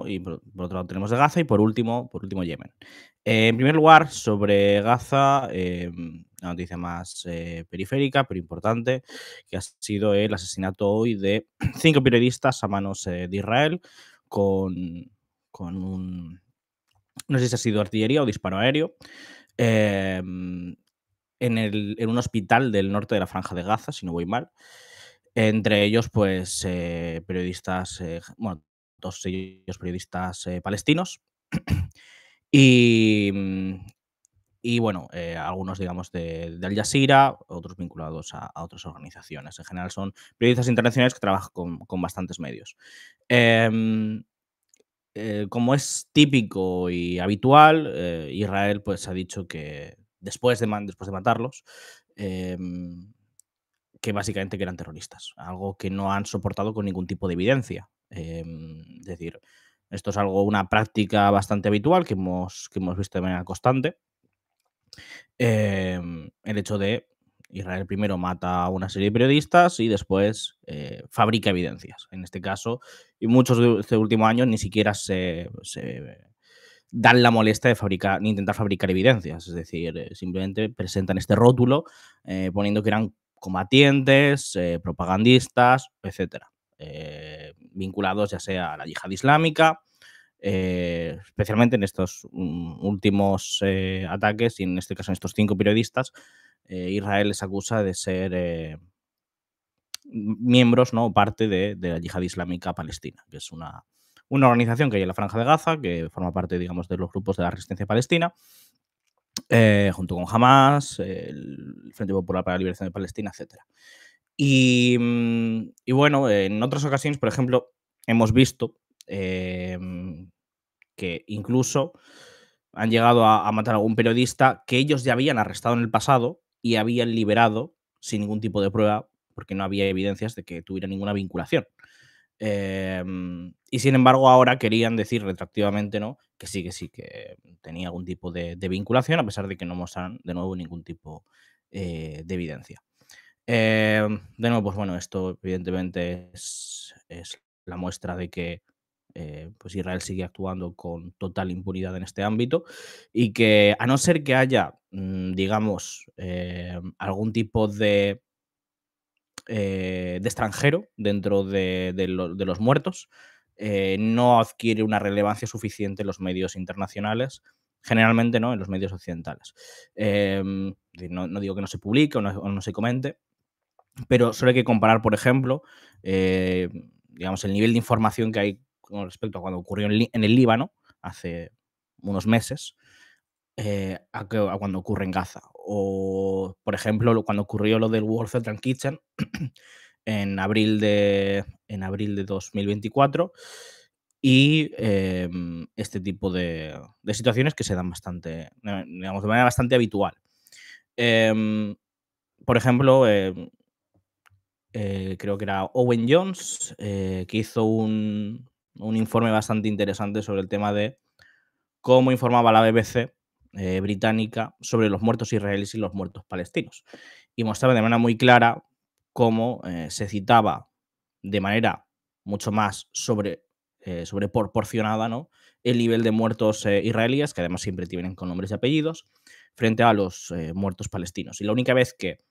y por otro lado tenemos de Gaza y por último Yemen. En primer lugar, sobre Gaza, la noticia más periférica, pero importante, que ha sido el asesinato hoy de 5 periodistas a manos de Israel con un, no sé si ha sido artillería o disparo aéreo, em, en un hospital del norte de la Franja de Gaza, si no voy mal. Entre ellos, pues, periodistas, bueno, todos ellos periodistas palestinos. Y, y bueno, algunos, digamos, de Al Jazeera, otros vinculados a otras organizaciones. En general son periodistas internacionales que trabajan con bastantes medios. Em, como es típico y habitual, Israel pues ha dicho que después de matarlos, em, que básicamente que eran terroristas, algo que no han soportado con ningún tipo de evidencia. Es decir, esto es una práctica bastante habitual que hemos visto de manera constante. El hecho de Israel primero mata a una serie de periodistas y después fabrica evidencias. En este caso, y muchos de este último año ni siquiera se dan la molestia de fabricar, ni intentar fabricar evidencias. Es decir, simplemente presentan este rótulo poniendo que eran combatientes, propagandistas, etcétera, vinculados ya sea a la yihad islámica, especialmente en estos últimos ataques y en este caso en estos 5 periodistas. Israel les acusa de ser miembros, ¿no? Parte de la yihad islámica palestina, que es una organización que hay en la Franja de Gaza, que forma parte, digamos, de los grupos de la resistencia palestina, junto con Hamas, el Frente Popular para la Liberación de Palestina, etcétera. Y bueno, en otras ocasiones, por ejemplo, hemos visto que incluso han llegado a matar a algún periodista que ellos ya habían arrestado en el pasado y habían liberado sin ningún tipo de prueba, porque no había evidencias de que tuviera ninguna vinculación. Y sin embargo, ahora querían decir retroactivamente, ¿no? Que sí, que tenía algún tipo de vinculación, a pesar de que no muestran de nuevo ningún tipo de evidencia. De nuevo, pues bueno, esto evidentemente es la muestra de que pues Israel sigue actuando con total impunidad en este ámbito y que a no ser que haya, digamos, algún tipo de extranjero dentro de los muertos, no adquiere una relevancia suficiente en los medios internacionales, generalmente no en los medios occidentales. No digo que no se publique o no se comente, pero solo hay que comparar, por ejemplo, eh, digamos, el nivel de información que hay con respecto a cuando ocurrió en el Líbano hace unos meses, a cuando ocurre en Gaza. O, por ejemplo, cuando ocurrió lo del World Central Kitchen en abril de 2024. Y este tipo de situaciones que se dan bastante, digamos, de manera bastante habitual. Em, por ejemplo, creo que era Owen Jones, que hizo un informe bastante interesante sobre el tema de cómo informaba la BBC británica sobre los muertos israelíes y los muertos palestinos. Y mostraba de manera muy clara cómo se citaba de manera mucho más sobreproporcionada, ¿no? El nivel de muertos israelíes, que además siempre tienen con nombres y apellidos, frente a los muertos palestinos. Y la única vez que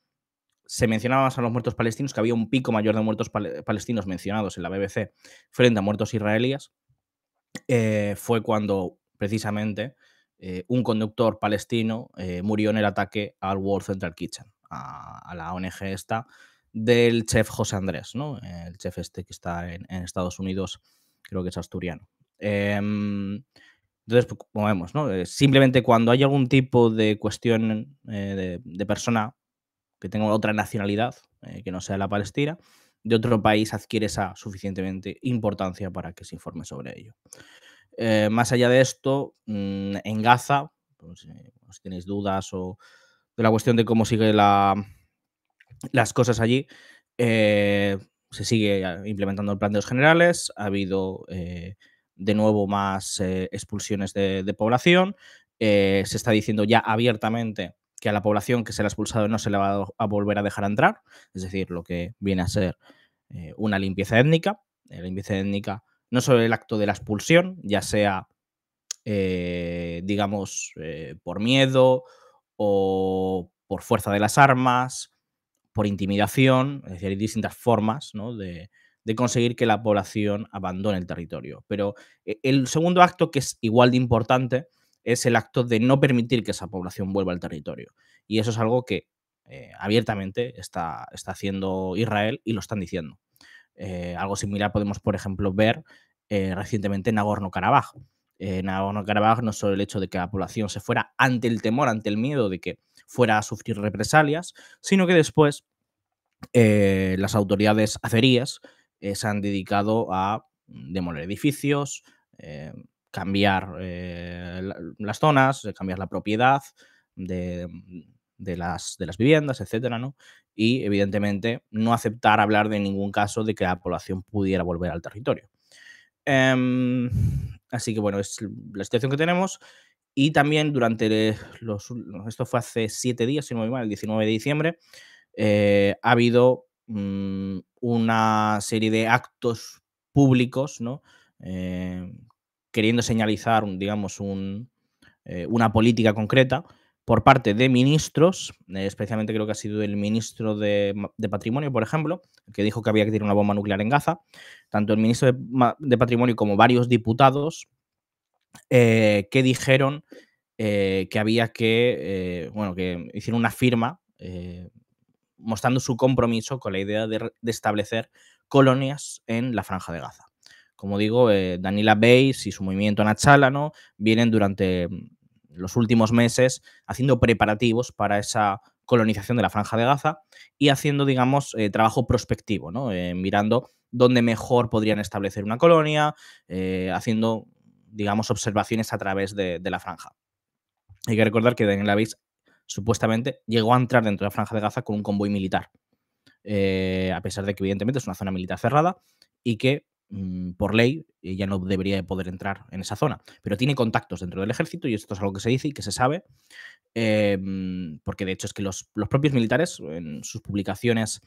se mencionaba más a los muertos palestinos, que había un pico mayor de muertos palestinos mencionados en la BBC frente a muertos israelíes, fue cuando precisamente un conductor palestino murió en el ataque al World Central Kitchen, a la ONG esta del chef José Andrés, ¿no? El chef este que está en Estados Unidos, creo que es asturiano. Entonces, pues, como vemos, ¿no? Simplemente cuando hay algún tipo de cuestión de persona que tenga otra nacionalidad, que no sea la palestina, de otro país adquiere esa suficientemente importancia para que se informe sobre ello. Más allá de esto, en Gaza, pues, si tenéis dudas o de la cuestión de cómo sigue las cosas allí, se sigue implementando el plan de los generales, ha habido de nuevo más expulsiones de población, se está diciendo ya abiertamente que a la población que se le ha expulsado no se le va a volver a dejar entrar, es decir, lo que viene a ser una limpieza étnica. La limpieza étnica no solo el acto de la expulsión, ya sea, digamos, por miedo o por fuerza de las armas, por intimidación, es decir, hay distintas formas, ¿no?, de conseguir que la población abandone el territorio. Pero el segundo acto, que es igual de importante, es el acto de no permitir que esa población vuelva al territorio. Y eso es algo que abiertamente está haciendo Israel y lo están diciendo. Algo similar podemos, por ejemplo, ver recientemente en Nagorno-Karabaj. Nagorno-Karabaj no solo el hecho de que la población se fuera ante el temor, ante el miedo de que fuera a sufrir represalias, sino que después las autoridades azeríes se han dedicado a demoler edificios, eh, cambiar las zonas, cambiar la propiedad de, de las viviendas, etcétera, ¿no? Y evidentemente no aceptar hablar de ningún caso de que la población pudiera volver al territorio. Em, Así que bueno, es la situación que tenemos. Y también durante esto fue hace 7 días, si no me equivoco, el 19 de diciembre, ha habido una serie de actos públicos, ¿no? Eh, Queriendo señalizar, digamos, una política concreta por parte de ministros, especialmente creo que ha sido el ministro de Patrimonio, por ejemplo, que dijo que había que tirar una bomba nuclear en Gaza. Tanto el ministro de Patrimonio como varios diputados que dijeron que había que, bueno, que hicieron una firma mostrando su compromiso con la idea de establecer colonias en la Franja de Gaza. Como digo, Daniela Beis y su movimiento Nachala, ¿no?, vienen durante los últimos meses haciendo preparativos para esa colonización de la Franja de Gaza y haciendo, digamos, trabajo prospectivo, ¿no? Mirando dónde mejor podrían establecer una colonia, haciendo, digamos, observaciones a través de la franja. Hay que recordar que Daniela Beis supuestamente llegó a entrar dentro de la Franja de Gaza con un convoy militar, a pesar de que evidentemente es una zona militar cerrada y que por ley ya no debería de poder entrar en esa zona, pero tiene contactos dentro del ejército y esto es algo que se dice y que se sabe, porque de hecho es que los propios militares en sus publicaciones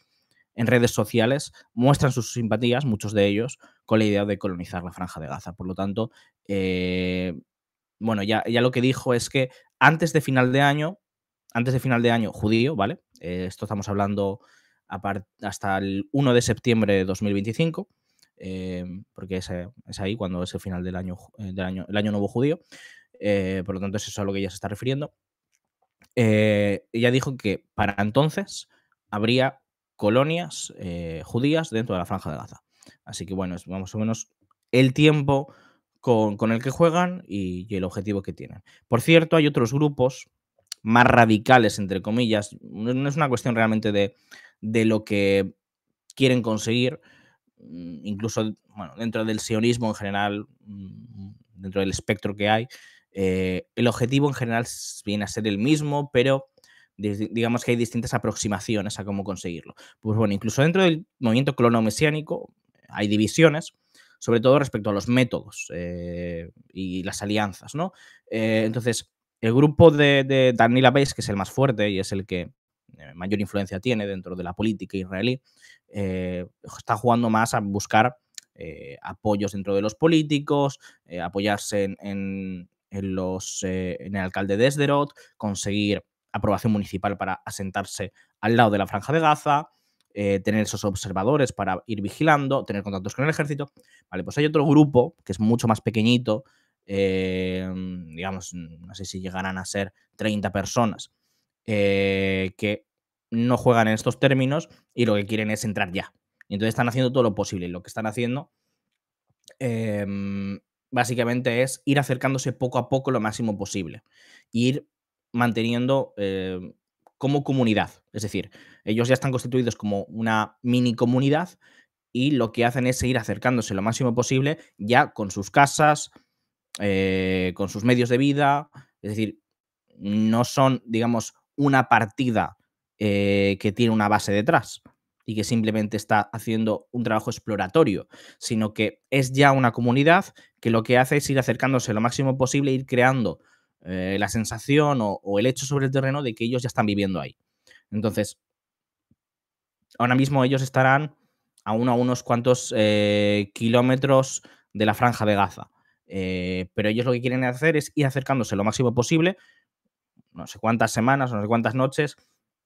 en redes sociales muestran sus simpatías, muchos de ellos, con la idea de colonizar la Franja de Gaza. Por lo tanto, bueno, ya lo que dijo es que antes de final de año, judío, ¿vale? Esto estamos hablando hasta el 1 de septiembre de 2025, porque es ahí cuando es el final el año nuevo judío. Por lo tanto, eso es a lo que ella se está refiriendo. Ella dijo que para entonces habría colonias judías dentro de la Franja de Gaza. Así que bueno, es más o menos el tiempo con el que juegan y el objetivo que tienen. Por cierto, hay otros grupos más radicales, entre comillas. No es una cuestión realmente de lo que quieren conseguir, incluso bueno, dentro del sionismo en general, dentro del espectro que hay, el objetivo en general viene a ser el mismo, pero digamos que hay distintas aproximaciones a cómo conseguirlo. Pues bueno, incluso dentro del movimiento colono-mesiánico hay divisiones, sobre todo respecto a los métodos y las alianzas, ¿no? Entonces, el grupo de Daniela Beis, que es el más fuerte y es el que mayor influencia tiene dentro de la política israelí, está jugando más a buscar apoyos dentro de los políticos, apoyarse en el alcalde de Sderot, conseguir aprobación municipal para asentarse al lado de la Franja de Gaza, tener esos observadores para ir vigilando, tener contactos con el ejército. Vale, pues hay otro grupo que es mucho más pequeñito, digamos, no sé si llegarán a ser 30 personas, que no juegan en estos términos y lo que quieren es entrar ya. Y entonces están haciendo todo lo posible. Lo que están haciendo básicamente es ir acercándose poco a poco lo máximo posible. Ir manteniendo como comunidad. Es decir, ellos ya están constituidos como una mini comunidad y lo que hacen es seguir acercándose lo máximo posible ya con sus casas, con sus medios de vida. Es decir, no son, digamos, una partida que tiene una base detrás y que simplemente está haciendo un trabajo exploratorio, sino que es ya una comunidad que lo que hace es ir acercándose lo máximo posible, ir creando la sensación o el hecho sobre el terreno de que ellos ya están viviendo ahí. Entonces, ahora mismo ellos estarán a unos cuantos kilómetros de la Franja de Gaza. Pero ellos lo que quieren hacer es ir acercándose lo máximo posible, no sé cuántas semanas, no sé cuántas noches,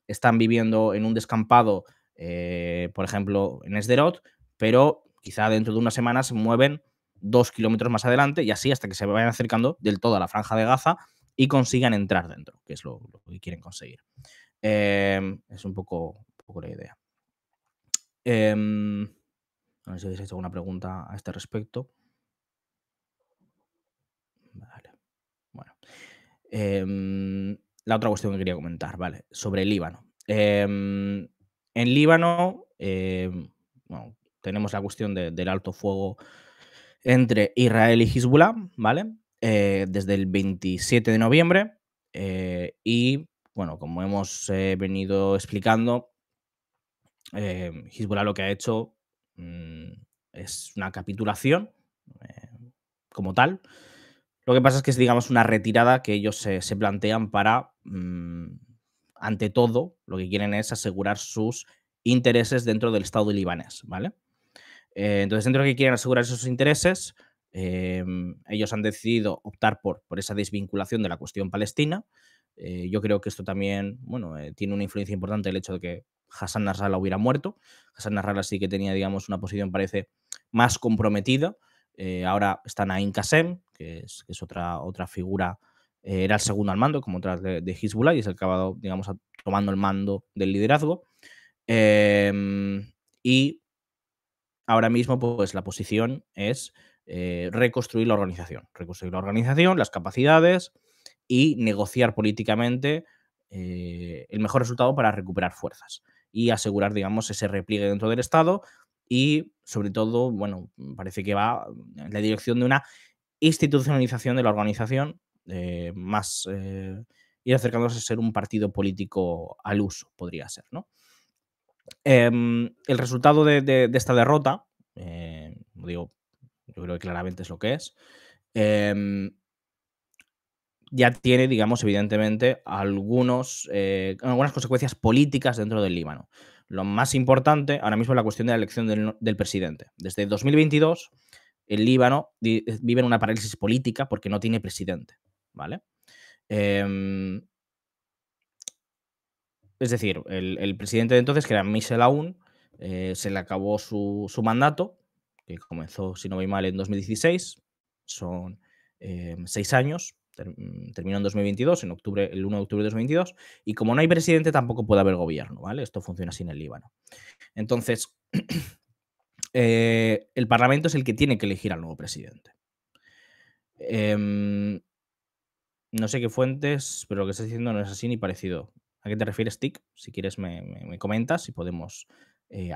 están viviendo en un descampado, por ejemplo, en Sderot, pero quizá dentro de una semana se mueven 2 kilómetros más adelante y así hasta que se vayan acercando del todo a la Franja de Gaza y consigan entrar dentro, que es lo que quieren conseguir. Es un poco la idea. No sé si habéis hecho alguna pregunta a este respecto. Vale, bueno. La otra cuestión que quería comentar, ¿vale? Sobre el Líbano. En Líbano, bueno, tenemos la cuestión del alto fuego entre Israel y Hezbollah, ¿vale? Desde el 27 de noviembre. Y, bueno, como hemos venido explicando, Hezbollah lo que ha hecho mm, es una capitulación eh, como tal. Lo que pasa es que es, digamos, una retirada que ellos se plantean para, ante todo, lo que quieren es asegurar sus intereses dentro del Estado libanés, ¿vale? Entonces, dentro de que quieren asegurar esos intereses, ellos han decidido optar por esa desvinculación de la cuestión palestina. Yo creo que esto también, bueno, tiene una influencia importante el hecho de que Hassan Nasrallah hubiera muerto. Hassan Nasrallah sí que tenía, digamos, una posición, parece, más comprometida. Ahora está Naim Qassem, que es otra figura, era el segundo al mando, como tras de Hezbollah, y es el que ha acabado, digamos, tomando el mando del liderazgo. Y ahora mismo, pues la posición es reconstruir la organización, las capacidades y negociar políticamente el mejor resultado para recuperar fuerzas y asegurar, digamos, ese repliegue dentro del Estado y, sobre todo, bueno, parece que va en la dirección de una institucionalización de la organización, más ir acercándose a ser un partido político al uso, podría ser, ¿no? El resultado de esta derrota, digo, yo creo que claramente es lo que es, em, ya tiene, digamos, evidentemente, algunas consecuencias políticas dentro del Líbano. Lo más importante ahora mismo es la cuestión de la elección del presidente. Desde 2022, el Líbano vive en una parálisis política porque no tiene presidente, ¿vale? Em, Es decir, el presidente de entonces, que era Michel Aoun, se le acabó su mandato, que comenzó, si no voy mal, en 2016. Son 6 años. Terminó en 2022, en octubre, el 1 de octubre de 2022. Y como no hay presidente, tampoco puede haber gobierno, ¿vale? Esto funciona así en el Líbano. Entonces, el Parlamento es el que tiene que elegir al nuevo presidente. Em, no sé qué fuentes, pero lo que estás diciendo no es así ni parecido. ¿A qué te refieres, Tic? Si quieres me comentas y podemos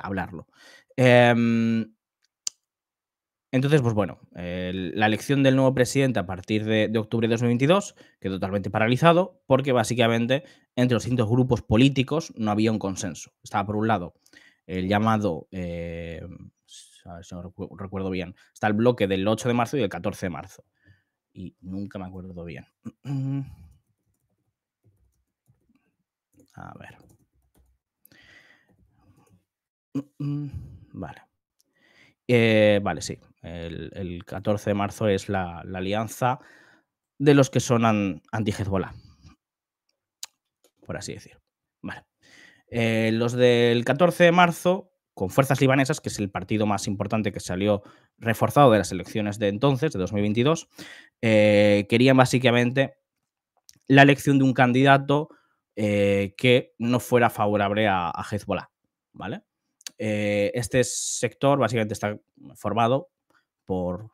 hablarlo. Em, entonces, pues bueno, la elección del nuevo presidente a partir de octubre de 2022 quedó totalmente paralizado porque básicamente entre los distintos grupos políticos no había un consenso. Estaba por un lado el llamado, a ver si no recuerdo bien, está el bloque del 8 de marzo y del 14 de marzo. Y nunca me acuerdo bien. A ver. Mm, vale. Vale, sí. El 14 de marzo es la alianza de los que son anti-Hezbollah, por así decir. Vale. Los del 14 de marzo, con Fuerzas Libanesas, que es el partido más importante que salió reforzado de las elecciones de entonces, de 2022, querían básicamente la elección de un candidato que no fuera favorable a Hezbollah, ¿vale? Este sector básicamente está formado por,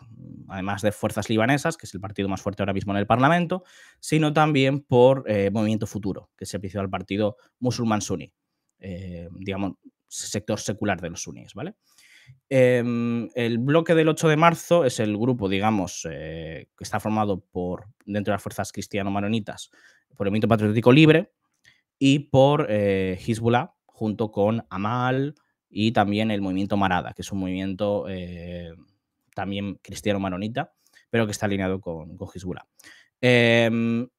además de Fuerzas Libanesas, que es el partido más fuerte ahora mismo en el Parlamento, sino también por Movimiento Futuro, que es el principal partido musulmán suní, digamos, sector secular de los suníes, ¿vale? El bloque del 8 de marzo es el grupo, digamos, que está formado por, dentro de las fuerzas cristiano-maronitas, por el Movimiento Patriótico Libre y por Hezbollah, junto con Amal y también el movimiento Marada, que es un movimiento también cristiano-maronita, pero que está alineado con Hezbollah. Em,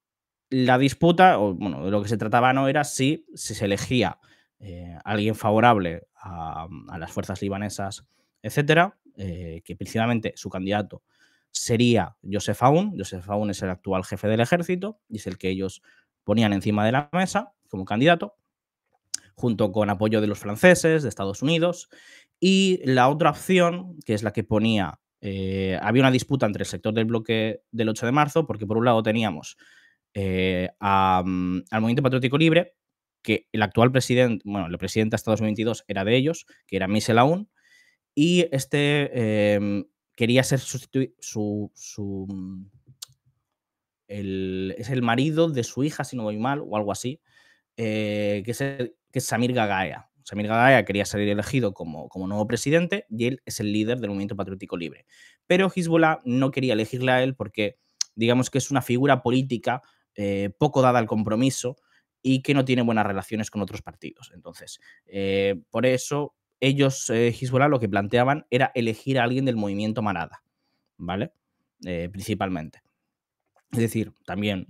la disputa, o bueno, de lo que se trataba no era si se elegía alguien favorable a las fuerzas libanesas, etcétera, que principalmente su candidato sería Joseph Aoun. Joseph Aoun es el actual jefe del ejército y es el que ellos ponían encima de la mesa como candidato, junto con apoyo de los franceses, de Estados Unidos. Y la otra opción, que es la que ponía, había una disputa entre el sector del bloque del 8 de marzo, porque por un lado teníamos al Movimiento Patriótico Libre, que el actual presidente, bueno, el presidente hasta 2022 era de ellos, que era Michel Aoun, y quería ser es el marido de su hija, si no voy mal, o algo así, que es Samir Gagaea. Samir Gagaea quería ser elegido como nuevo presidente y él es el líder del Movimiento Patriótico Libre. Pero Hezbollah no quería elegirle a él porque, digamos que es una figura política poco dada al compromiso y que no tiene buenas relaciones con otros partidos. Entonces, por eso ellos, Hezbollah, lo que planteaban era elegir a alguien del movimiento Manada, ¿vale? Principalmente. Es decir, también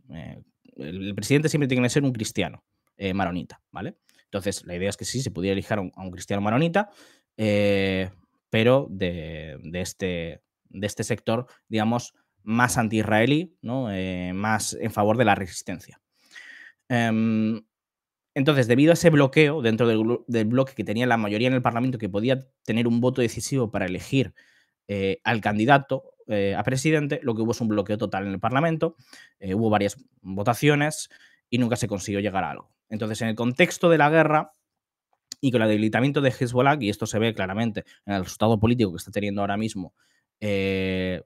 el presidente siempre tiene que ser un cristiano maronita, ¿vale? Entonces, la idea es que sí, se pudiera elegir a un cristiano maronita, pero de este sector, digamos, más anti-israelí, ¿no? Más en favor de la resistencia. Em, entonces, debido a ese bloqueo dentro del bloque que tenía la mayoría en el Parlamento, que podía tener un voto decisivo para elegir al candidato a presidente, lo que hubo es un bloqueo total en el Parlamento, hubo varias votaciones y nunca se consiguió llegar a algo. Entonces, en el contexto de la guerra y con el debilitamiento de Hezbollah, y esto se ve claramente en el resultado político que está teniendo ahora mismo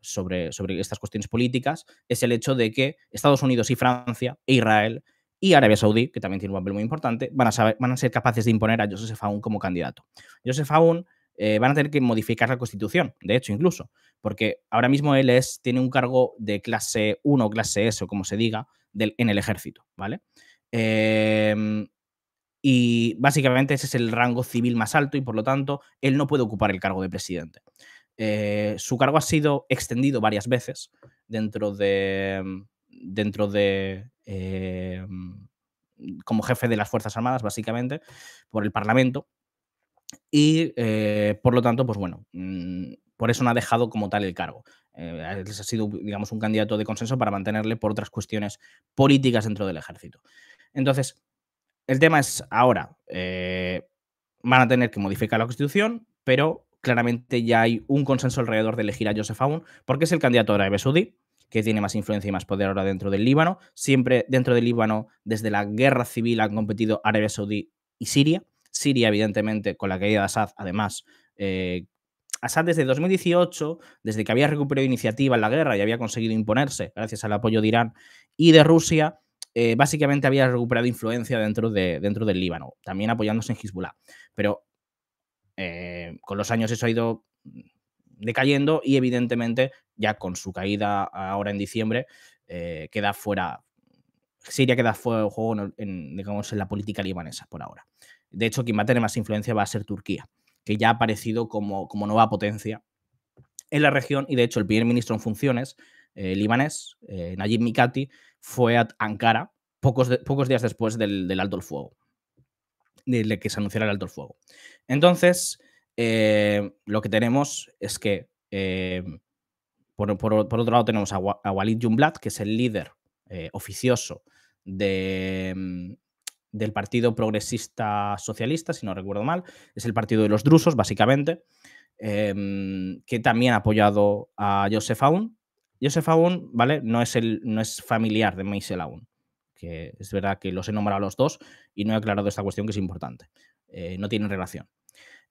sobre estas cuestiones políticas, es el hecho de que Estados Unidos y Francia e Israel y Arabia Saudí, que también tiene un papel muy importante, van a ser capaces de imponer a Joseph Aoun como candidato. Joseph Aoun van a tener que modificar la Constitución, de hecho, incluso, porque ahora mismo él tiene un cargo de clase 1 o clase S, o como se diga, en el ejército, ¿vale? Y básicamente ese es el rango civil más alto y por lo tanto él no puede ocupar el cargo de presidente. Su cargo ha sido extendido varias veces dentro de como jefe de las Fuerzas Armadas, básicamente, por el Parlamento. Y por lo tanto, pues bueno, por eso no ha dejado como tal el cargo. Ha sido, digamos, un candidato de consenso para mantenerle por otras cuestiones políticas dentro del ejército. Entonces, el tema es ahora, van a tener que modificar la Constitución, pero claramente ya hay un consenso alrededor de elegir a Joseph Aoun, porque es el candidato de Arabia Saudí, que tiene más influencia y más poder ahora dentro del Líbano. Siempre dentro del Líbano, desde la guerra civil, han competido Arabia Saudí y Siria. Siria, evidentemente, con la caída de Assad, además. Assad desde 2018, desde que había recuperado iniciativa en la guerra y había conseguido imponerse gracias al apoyo de Irán y de Rusia, básicamente había recuperado influencia dentro del Líbano, también apoyándose en Hezbollah. Pero con los años eso ha ido decayendo y evidentemente ya con su caída ahora en diciembre queda fuera. Siria queda fuera del juego digamos, en la política libanesa por ahora. De hecho, quien va a tener más influencia va a ser Turquía, que ya ha aparecido como nueva potencia en la región y de hecho el primer ministro en funciones libanés, Najib Mikati, fue a Ankara pocos días después del alto el fuego, de que se anunciara el alto el fuego. Entonces, lo que tenemos es que, por otro lado, tenemos a Walid Jumblat, que es el líder oficioso del Partido Progresista Socialista, si no recuerdo mal. Es el partido de los drusos, básicamente, que también ha apoyado a Joseph Aoun. Joseph Aoun, ¿vale? No es familiar de Michel Aoun, que es verdad que los he nombrado a los dos y no he aclarado esta cuestión que es importante. No tienen relación.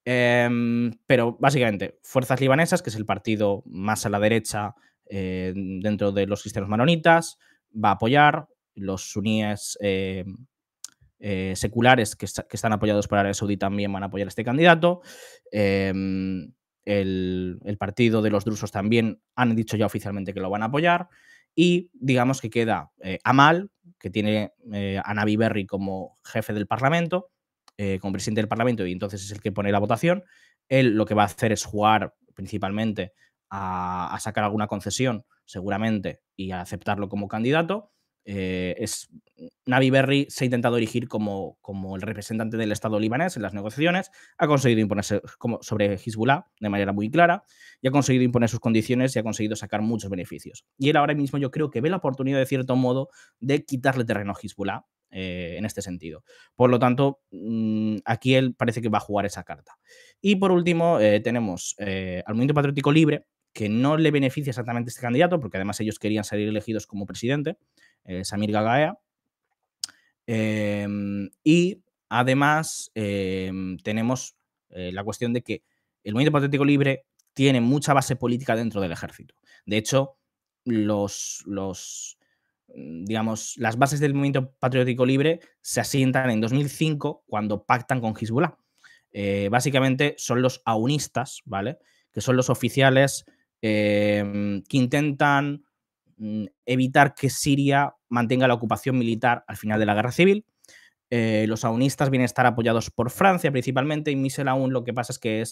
Pero básicamente, Fuerzas Libanesas, que es el partido más a la derecha dentro de los cristianos maronitas, va a apoyar. Los suníes seculares que están apoyados por Arabia Saudí también van a apoyar a este candidato. El partido de los drusos también han dicho ya oficialmente que lo van a apoyar. Y digamos que queda Amal, que tiene a Nabi Berri como jefe del Parlamento, como presidente del Parlamento, y entonces es el que pone la votación. Él lo que va a hacer es jugar principalmente a sacar alguna concesión, seguramente, y a aceptarlo como candidato. Navi Berri se ha intentado erigir como el representante del Estado libanés en las negociaciones, ha conseguido imponerse sobre Hezbollah de manera muy clara y ha conseguido imponer sus condiciones y ha conseguido sacar muchos beneficios. Y él ahora mismo yo creo que ve la oportunidad, de cierto modo, de quitarle terreno a Hezbollah en este sentido. Por lo tanto, aquí él parece que va a jugar esa carta. Y por último, tenemos al Movimiento Patriótico Libre, que no le beneficia exactamente este candidato, porque además ellos querían salir elegidos como presidente, Samir Gagaea. Y además tenemos la cuestión de que el Movimiento Patriótico Libre tiene mucha base política dentro del ejército. De hecho, digamos, las bases del Movimiento Patriótico Libre se asientan en 2005 cuando pactan con Hezbollah. Básicamente son los aunistas, ¿vale? Que son los oficiales que intentan evitar que Siria mantenga la ocupación militar al final de la guerra civil. Los aunistas vienen a estar apoyados por Francia principalmente, y Michel Aoun lo que pasa es que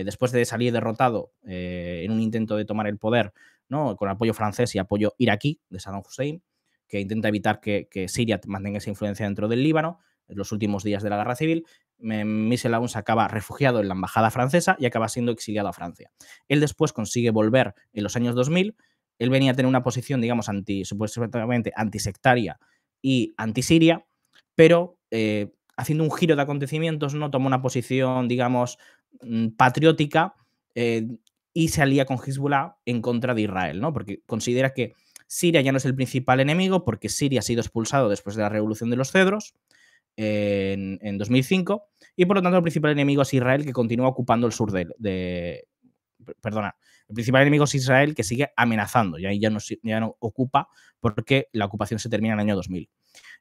después de salir derrotado en un intento de tomar el poder, ¿no? Con apoyo francés y apoyo iraquí de Saddam Hussein, que intenta evitar que Siria mantenga esa influencia dentro del Líbano en los últimos días de la guerra civil, Michel Aoun se acaba refugiado en la embajada francesa y acaba siendo exiliado a Francia. Él después consigue volver en los años 2000. Él venía a tener una posición, digamos, supuestamente antisectaria y anti-Siria, pero haciendo un giro de acontecimientos, ¿no? Toma una posición, digamos, patriótica y se alía con Hezbollah en contra de Israel, ¿no? Porque considera que Siria ya no es el principal enemigo, porque Siria ha sido expulsado después de la Revolución de los Cedros en 2005, y por lo tanto el principal enemigo es Israel, que continúa ocupando el sur perdona, el principal enemigo es Israel, que sigue amenazando, y ahí ya no ocupa, porque la ocupación se termina en el año 2000.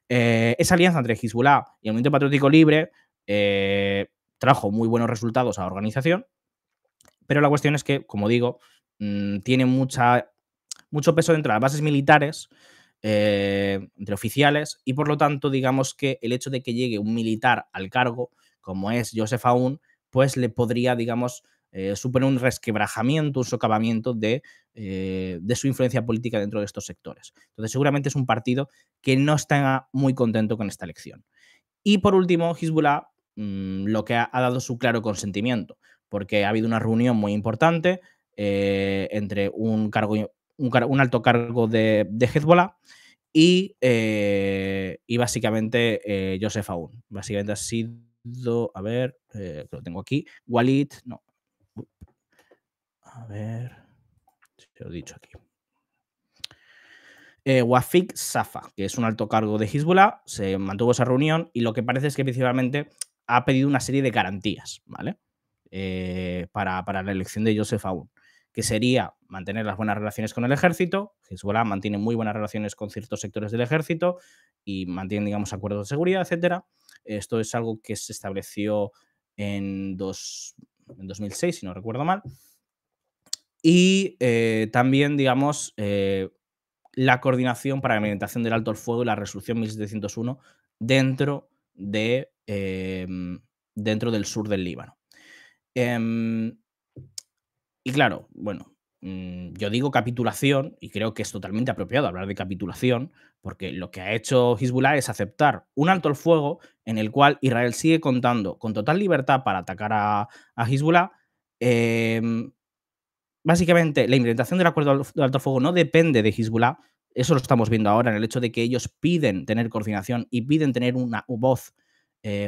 Esa alianza entre Hezbollah y el Movimiento Patriótico Libre trajo muy buenos resultados a la organización, pero la cuestión es que, como digo, tiene mucho peso dentro de las bases militares, entre oficiales, y por lo tanto, digamos que el hecho de que llegue un militar al cargo, como es Joseph Aoun, pues le podría, digamos, suponer un resquebrajamiento, un socavamiento de su influencia política dentro de estos sectores. Entonces, seguramente es un partido que no está muy contento con esta elección. Y por último, Hezbollah lo que ha dado su claro consentimiento, porque ha habido una reunión muy importante entre un alto cargo de Hezbollah y básicamente Joseph Aoun. Básicamente ha sido, a ver, lo tengo aquí, Walid, no, a ver, si lo he dicho aquí. Wafik Safa, que es un alto cargo de Hezbollah, se mantuvo esa reunión y lo que parece es que principalmente ha pedido una serie de garantías, ¿vale? Para la elección de Joseph Aoun, que sería mantener las buenas relaciones con el ejército. Hezbollah mantiene muy buenas relaciones con ciertos sectores del ejército y mantiene, digamos, acuerdos de seguridad, etcétera. Esto es algo que se estableció en 2006, si no recuerdo mal. Y también, digamos, la coordinación para la implementación del alto el fuego y la resolución 1701 dentro dentro del sur del Líbano. Y claro, bueno, yo digo capitulación y creo que es totalmente apropiado hablar de capitulación, porque lo que ha hecho Hezbollah es aceptar un alto el fuego en el cual Israel sigue contando con total libertad para atacar a Hezbollah. Básicamente, la implementación del acuerdo de alto fuego no depende de Hezbollah. Eso lo estamos viendo ahora en el hecho de que ellos piden tener coordinación y piden tener una voz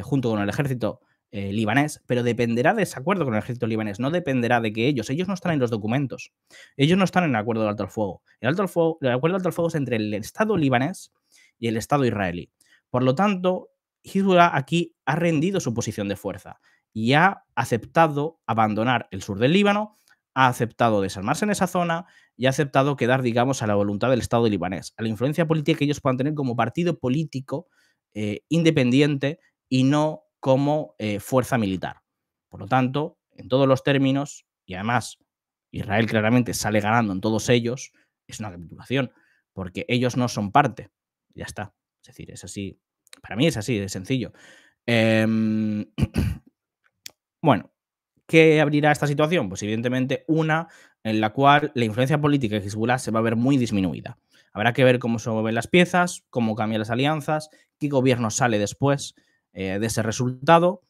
junto con el ejército libanés, pero dependerá de ese acuerdo con el ejército libanés, no dependerá de que ellos no están en los documentos, ellos no están en el acuerdo de alto el fuego. El acuerdo de alto el fuego es entre el Estado libanés y el Estado israelí. Por lo tanto, Hezbollah aquí ha rendido su posición de fuerza y ha aceptado abandonar el sur del Líbano, ha aceptado desarmarse en esa zona y ha aceptado quedar, digamos, a la voluntad del Estado libanés, a la influencia política que ellos puedan tener como partido político independiente y no como fuerza militar. Por lo tanto, en todos los términos, y además Israel claramente sale ganando en todos ellos, es una capitulación, porque ellos no son parte. Ya está. Es decir, es así. Para mí es así, de sencillo. Bueno, ¿qué abrirá esta situación? Pues evidentemente una en la cual la influencia política de Hezbollah se va a ver muy disminuida. Habrá que ver cómo se mueven las piezas, cómo cambian las alianzas, qué gobierno sale después de ese resultado,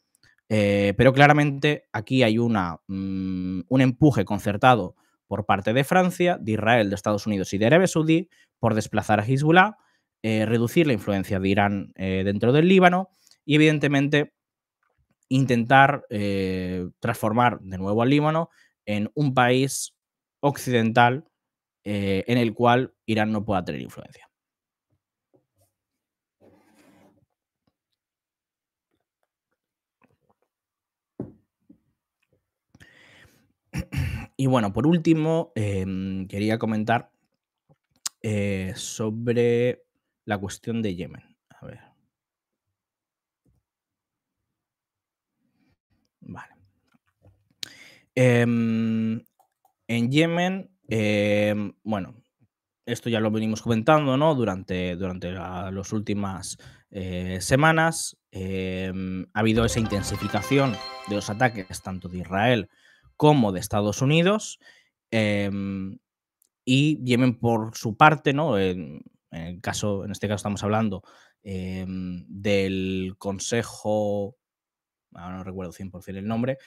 pero claramente aquí hay un empuje concertado por parte de Francia, de Israel, de Estados Unidos y de Arabia Saudí por desplazar a Hezbollah, reducir la influencia de Irán dentro del Líbano y, evidentemente, intentar transformar de nuevo al Líbano en un país occidental en el cual Irán no pueda tener influencia. Y bueno, por último, quería comentar sobre la cuestión de Yemen. A ver, vale. Em, en Yemen, bueno, esto ya lo venimos comentando, ¿no? Durante las últimas semanas. Ha habido esa intensificación de los ataques tanto de Israel como de Estados Unidos. em, y Yemen, por su parte, ¿no? En este caso estamos hablando del Consejo, ahora no recuerdo 100% el nombre,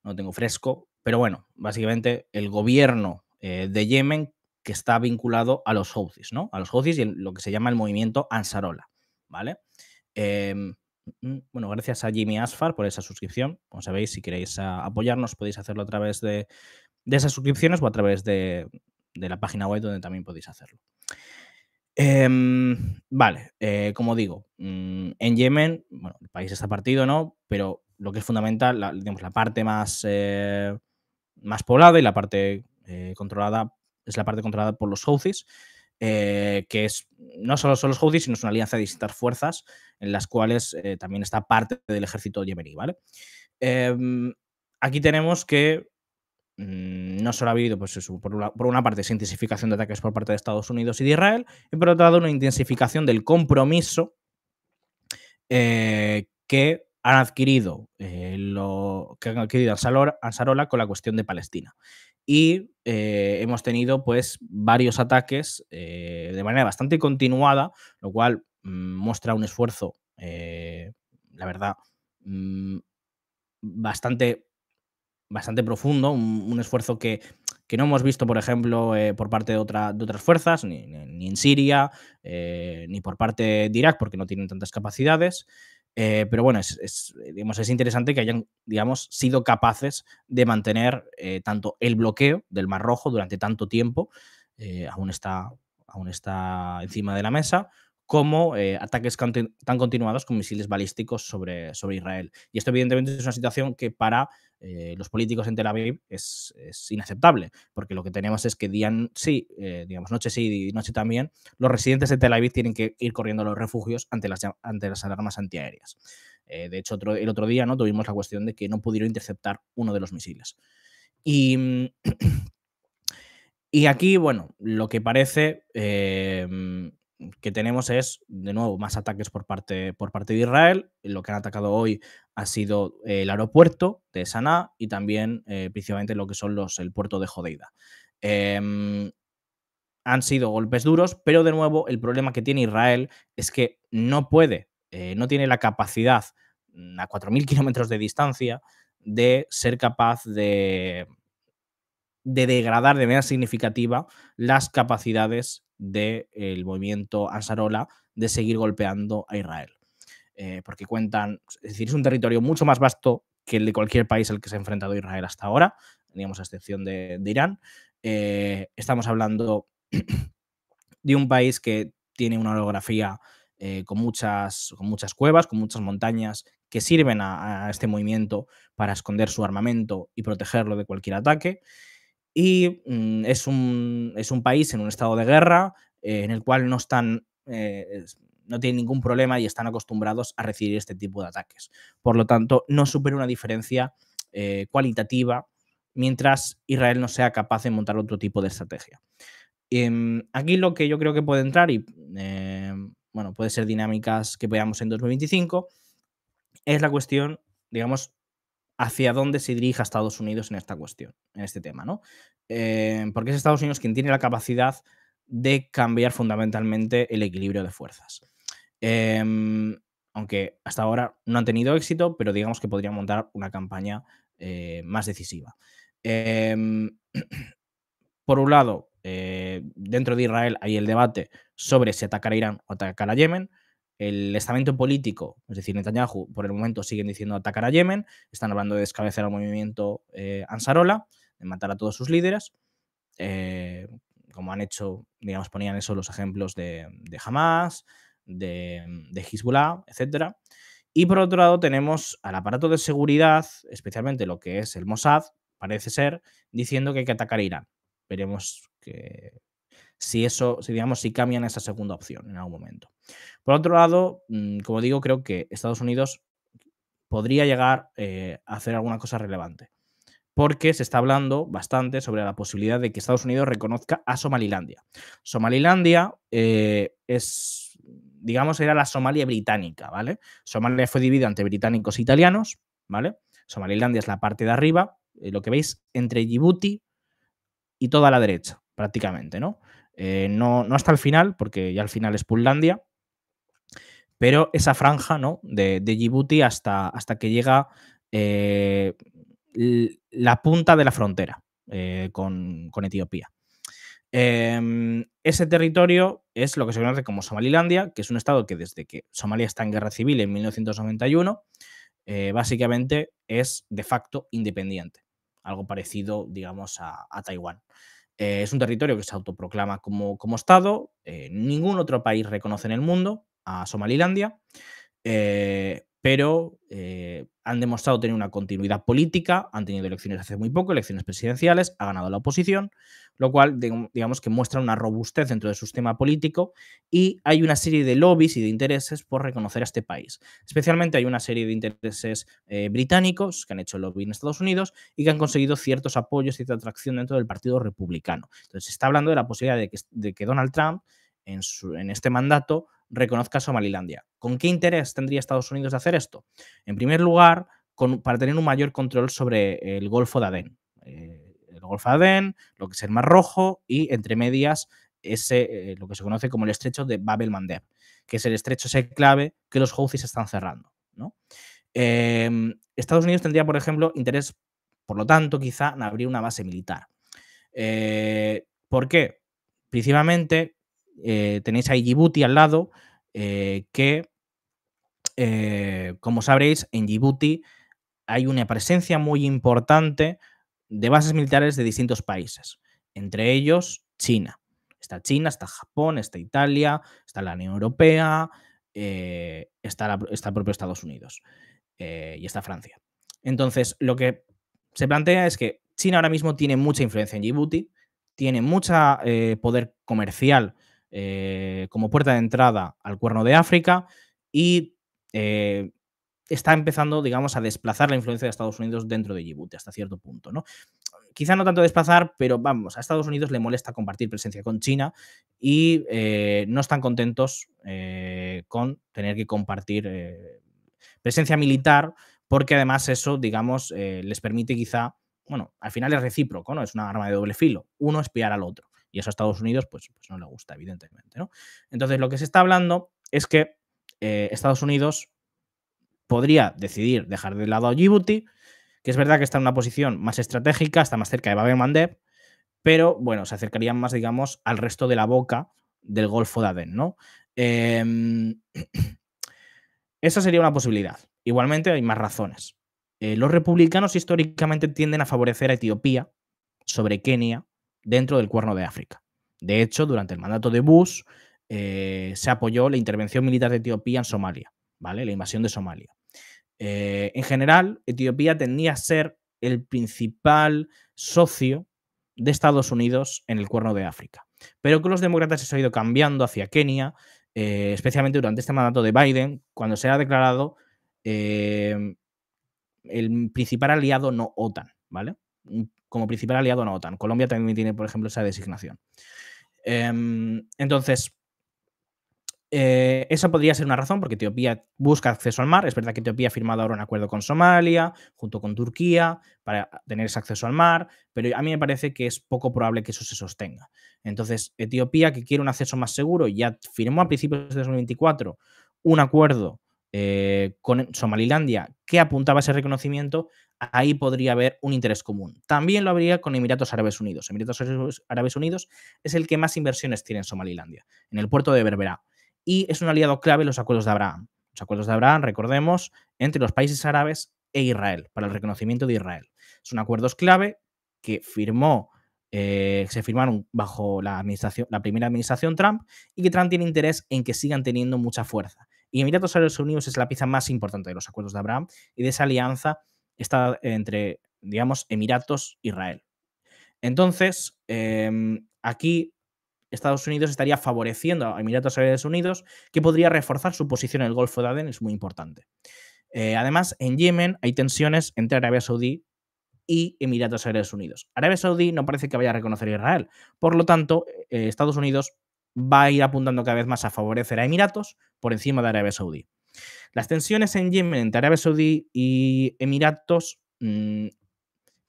no lo tengo fresco, pero bueno, básicamente el gobierno de Yemen que está vinculado a los Houthis, ¿no? A los Houthis y lo que se llama el movimiento Ansarollah, ¿vale? Em, bueno, gracias a Jimmy Asfar por esa suscripción. Como sabéis, si queréis apoyarnos, podéis hacerlo a través de esas suscripciones o a través de la página web donde también podéis hacerlo. Vale, como digo, en Yemen, bueno, el país está partido, ¿no? Pero lo que es fundamental, digamos, la parte más poblada y la parte controlada es la parte controlada por los Houthis, que es no solo son los Houthis, sino es una alianza de distintas fuerzas en las cuales también está parte del ejército yemení, ¿vale? Em, Aquí tenemos que no solo ha habido, pues eso, por una parte, esa intensificación de ataques por parte de Estados Unidos y de Israel, y por otro lado, una intensificación del compromiso que han adquirido, Ansarola con la cuestión de Palestina. Y hemos tenido pues varios ataques de manera bastante continuada, lo cual muestra un esfuerzo, la verdad, mm, bastante profundo, un esfuerzo que no hemos visto, por ejemplo, por parte de otras fuerzas, ni en Siria, ni por parte de Irak, porque no tienen tantas capacidades. Pero bueno, digamos, es interesante que hayan, digamos, sido capaces de mantener tanto el bloqueo del Mar Rojo durante tanto tiempo, aún está encima de la mesa, como ataques tan continuados con misiles balísticos sobre Israel. Y esto, evidentemente, es una situación que para los políticos en Tel Aviv es inaceptable, porque lo que tenemos es que sí, digamos, noche sí y noche también, los residentes de Tel Aviv tienen que ir corriendo a los refugios ante las alarmas antiaéreas. De hecho, el otro día, ¿no? Tuvimos la cuestión de que no pudieron interceptar uno de los misiles. Y, y aquí, bueno, lo que parece que tenemos es, de nuevo, más ataques por parte de Israel. Lo que han atacado hoy ha sido el aeropuerto de Sanaa y también, principalmente, lo que son el puerto de Hodeida. Em, Han sido golpes duros, pero de nuevo, el problema que tiene Israel es que no puede, no tiene la capacidad a 4.000 kilómetros de distancia de ser capaz de degradar de manera significativa las capacidades del movimiento Ansarollah de seguir golpeando a Israel. Porque es decir, es un territorio mucho más vasto que el de cualquier país al que se ha enfrentado Israel hasta ahora, digamos, a excepción de Irán. Estamos hablando de un país que tiene una orografía con muchas cuevas, con muchas montañas que sirven a este movimiento para esconder su armamento y protegerlo de cualquier ataque. Y es un país en un estado de guerra en el cual no tienen ningún problema y están acostumbrados a recibir este tipo de ataques. Por lo tanto, no supera una diferencia cualitativa mientras Israel no sea capaz de montar otro tipo de estrategia. Aquí lo que yo creo que puede entrar y bueno, puede ser dinámicas que veamos en 2025 es la cuestión, digamos, hacia dónde se dirija Estados Unidos en esta cuestión, en este tema, ¿no? Porque es Estados Unidos quien tiene la capacidad de cambiar fundamentalmente el equilibrio de fuerzas. Em, Aunque hasta ahora no han tenido éxito, pero digamos que podrían montar una campaña más decisiva. Em, por un lado, dentro de Israel hay el debate sobre si atacar a Irán o atacar a Yemen. El estamento político, es decir, Netanyahu, por el momento siguen diciendo atacar a Yemen, están hablando de descabezar al movimiento Ansarola, de matar a todos sus líderes, eh, como han hecho, digamos, ponían eso los ejemplos de Hamas, de Hezbollah, etcétera. Y por otro lado tenemos al aparato de seguridad, especialmente lo que es el Mossad, parece ser, diciendo que hay que atacar a Irán. Veremos que si eso, si digamos, si cambian esa segunda opción en algún momento. Por otro lado, como digo, creo que Estados Unidos podría llegar a hacer alguna cosa relevante, porque se está hablando bastante sobre la posibilidad de que Estados Unidos reconozca a Somalilandia. Somalilandia es, digamos, era la Somalia británica, ¿vale? Somalia fue dividida entre británicos e italianos, ¿vale? Somalilandia es la parte de arriba, lo que veis entre Djibouti y toda la derecha, prácticamente, ¿no? No hasta el final, porque ya al final es Puntlandia, pero esa franja, ¿no? De Djibouti hasta que llega eh, la punta de la frontera con Etiopía. Ese territorio es lo que se conoce como Somalilandia, que es un estado que desde que Somalia está en guerra civil en 1991, básicamente es de facto independiente, algo parecido, digamos, a Taiwán. Es un territorio que se autoproclama como Estado. Ningún otro país reconoce en el mundo a Somalilandia, pero han demostrado tener una continuidad política, han tenido elecciones hace muy poco, elecciones presidenciales, ha ganado la oposición, lo cual digamos que muestra una robustez dentro de su sistema político y hay una serie de lobbies y de intereses por reconocer a este país. Especialmente hay una serie de intereses británicos que han hecho lobby en Estados Unidos y que han conseguido ciertos apoyos, cierta atracción dentro del Partido Republicano. Entonces se está hablando de la posibilidad de que Donald Trump en este mandato reconozca Somalilandia. ¿Con qué interés tendría Estados Unidos de hacer esto? En primer lugar, para tener un mayor control sobre el Golfo de Adén. El Golfo de Adén, lo que es el Mar Rojo y, entre medias, lo que se conoce como el estrecho de Bab el-Mandeb, que es el estrecho ese clave que los Houthis están cerrando, ¿no? Estados Unidos tendría, por ejemplo, interés, por lo tanto, quizá en abrir una base militar. ¿Por qué? Principalmente tenéis ahí Djibouti al lado, que, como sabréis, en Djibouti hay una presencia muy importante de bases militares de distintos países, entre ellos China, está Japón, está Italia, está la Unión Europea, está el propio Estados Unidos y está Francia. Entonces, lo que se plantea es que China ahora mismo tiene mucha influencia en Djibouti, tiene mucho poder comercial como puerta de entrada al Cuerno de África y está empezando, digamos, a desplazar la influencia de Estados Unidos dentro de Djibouti hasta cierto punto, ¿no? Quizá no tanto desplazar, pero vamos, a Estados Unidos le molesta compartir presencia con China y no están contentos con tener que compartir presencia militar, porque además eso, digamos, les permite quizá, bueno, al final es recíproco, ¿no? Es una arma de doble filo, uno espiar al otro. Y eso a Estados Unidos, pues no le gusta, evidentemente, ¿no? Entonces, lo que se está hablando es que Estados Unidos podría decidir dejar de lado a Djibouti, que es verdad que está en una posición más estratégica, está más cerca de Bab el-Mandeb, pero bueno, se acercarían más, digamos, al resto de la boca del Golfo de Adén, ¿no? Esa sería una posibilidad. Igualmente hay más razones. Los republicanos históricamente tienden a favorecer a Etiopía sobre Kenia dentro del Cuerno de África. De hecho, durante el mandato de Bush se apoyó la intervención militar de Etiopía en Somalia, ¿vale? La invasión de Somalia. En general, Etiopía tendía a ser el principal socio de Estados Unidos en el Cuerno de África. Pero con los demócratas eso ha ido cambiando hacia Kenia, especialmente durante este mandato de Biden, cuando se ha declarado el principal aliado no OTAN, ¿vale? Como principal aliado no OTAN. Colombia también tiene, por ejemplo, esa designación. Entonces, Esa podría ser una razón, porque Etiopía busca acceso al mar. Es verdad que Etiopía ha firmado ahora un acuerdo con Somalia, junto con Turquía, para tener ese acceso al mar, pero a mí me parece que es poco probable que eso se sostenga. Entonces, Etiopía, que quiere un acceso más seguro, ya firmó a principios de 2024 un acuerdo con Somalilandia que apuntaba a ese reconocimiento. Ahí podría haber un interés común. También lo habría con Emiratos Árabes Unidos. Árabes Unidos es el que más inversiones tiene en Somalilandia, en el puerto de Berbera, y es un aliado clave en los acuerdos de Abraham. Los acuerdos de Abraham, recordemos, entre los países árabes e Israel, para el reconocimiento de Israel. Son acuerdos clave que se firmaron bajo la primera administración Trump, y que Trump tiene interés en que sigan teniendo mucha fuerza. Y Emiratos Árabes Unidos es la pieza más importante de los acuerdos de Abraham y de esa alianza está entre, digamos, Emiratos e Israel. Entonces, aquí Estados Unidos estaría favoreciendo a Emiratos Árabes Unidos, que podría reforzar su posición en el Golfo de Adén, es muy importante. Además, en Yemen hay tensiones entre Arabia Saudí y Emiratos Árabes Unidos. Arabia Saudí no parece que vaya a reconocer a Israel. Por lo tanto, Estados Unidos va a ir apuntando cada vez más a favorecer a Emiratos por encima de Arabia Saudí. Las tensiones en Yemen entre Arabia Saudí y Emiratos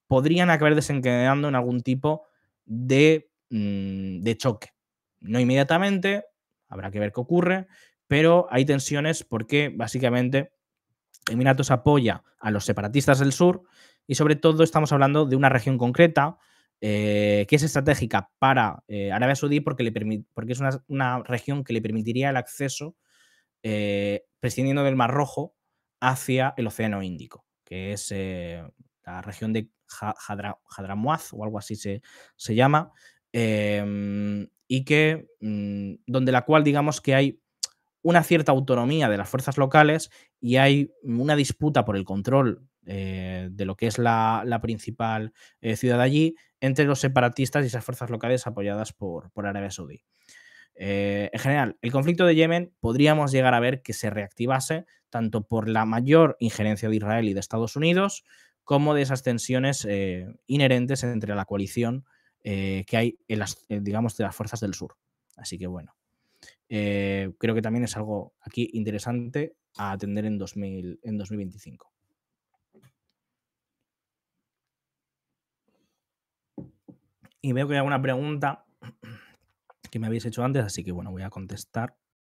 podrían acabar desencadenando en algún tipo de choque. No inmediatamente, habrá que ver qué ocurre, pero hay tensiones porque básicamente Emiratos apoya a los separatistas del sur, y sobre todo estamos hablando de una región concreta que es estratégica para Arabia Saudí, porque es una región que le permitiría el acceso, prescindiendo del Mar Rojo, hacia el Océano Índico, que es la región de Hadramawt o algo así se llama, y que donde la cual digamos que hay una cierta autonomía de las fuerzas locales, y hay una disputa por el control de lo que es la principal ciudad allí, entre los separatistas y esas fuerzas locales apoyadas por Arabia Saudí. En general, el conflicto de Yemen podríamos llegar a ver que se reactivase tanto por la mayor injerencia de Israel y de Estados Unidos, como de esas tensiones inherentes entre la coalición que hay en digamos, de las fuerzas del sur. Así que bueno, creo que también es algo aquí interesante a atender en 2025. Y veo que hay alguna pregunta que me habéis hecho antes, así que bueno, voy a contestar.